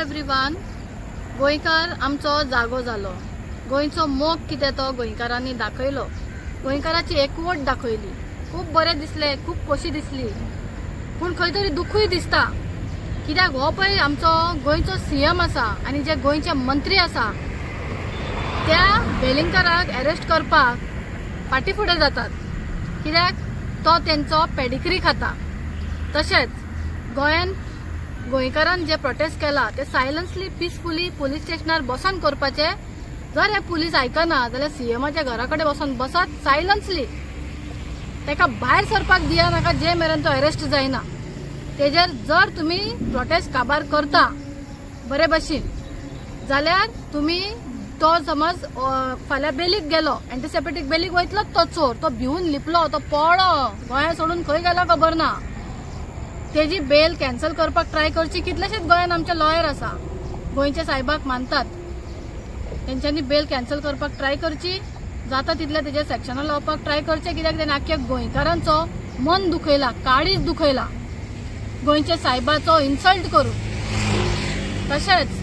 Everyone. गोंयकार आमचो जागो जालो. गोंयचो मोग कितें तो गोंयकारांनी दाखयलो. गोंयकाराची एकवट दाखयली. खूब बरें दिसले, खूब खोशी दिसली. पूण खंय तरी दुखूय दिसता. कित्याक हो पळय आमचो गोंयचो सीएम आसा आनी जे गोंयचे मंत्री आसा त्या वेलिंगकराक अरेस्ट करपाक फाटीफुडें जातात. कित्याक तो तेंचो पेडिग्री खाता. तशेंच गोंयान गोंयकारान जे प्रोटेस्ट केला ते सायलन्सली पीसफुली पुलीस स्टेशनार बसून करपाचे. जर हे पुलीस आयकना जाल्यार सीएमाच्या घरा कडेन बसून बसत सायलन्सली. तेका भायर सरपाक दिया नाका जे मेरेन तो अरेस्ट जायना. तेजेर जर तुम्ही प्रोटेस्ट काबार करता बरे भशेन जाल्यार तुम्ही तो समज फाल्यां बेलीक गेलो, एंटीसेप्टिक बेलीक वयतलो तो चोर, तो भिवून लिपलो, तो पळो गोंया सोडून खंय गेलो खबर ना, तेजी बेल कॅन्सल करपाक ट्राय करची. कितलेशेच गोंयान आमचे लॉयर आसा, गोंयच्या साहेबाक मानतात, तेंच्यांनी बेल कॅन्सल करपाक ट्राय करची. जाता तितले तेजे सेक्शनार लावपाक ट्राय करचे. कित्याक तेणे आख्ख्या गोंयकारांचो मन दुखयला, काळीज दुखयला, गोंयच्या साहेबाचो इन्सल्ट करून. तशेंच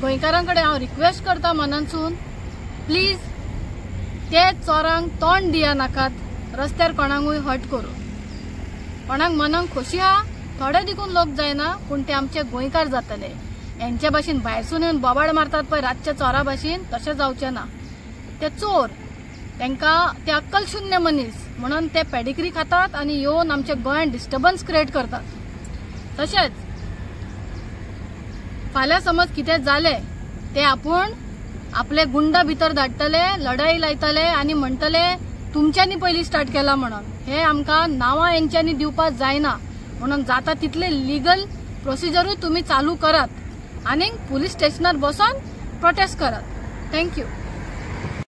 गोंयकारांकडे हांव रिक्वेस्ट करता मनानसून, प्लीज ते चोरांक तोंड दिया नाकात. रस्त्यार कोणाकूय हट करून. कोणाक मनाक खोशी हा, थोडे देखून लोक जायना, पूण ते आमचे गोंयकार जातले. यांच्या भाशेन भायरसून येवन बोबाड मारतात पळय रातच्या चोरा भाशेन, तशें जावचें ना. ते चोर, तांकां ते अक्कल शुन्य मनीस म्हणून ते पेडिग्री खातात आनी येवन आमच्या गोंयांत डिस्टर्बन्स क्रिएट करतात. तशेंच फाल्यां समज कितें जालें ते आपूण आपले गुंडा भितर धाडटले, लढाई लायतले आनी म्हणटले तुमच्यांनी पयलीं स्टार्ट केला म्हणून. हे आमकां नांवां हेंच्यांनी दिवपाक जायना. म्हणून जाता तितले लिगल प्रोसिजरूय तुम्ही चालू करात आनी पुलीस स्टेशनार बसून प्रोटेस्ट करात. थँक्यू.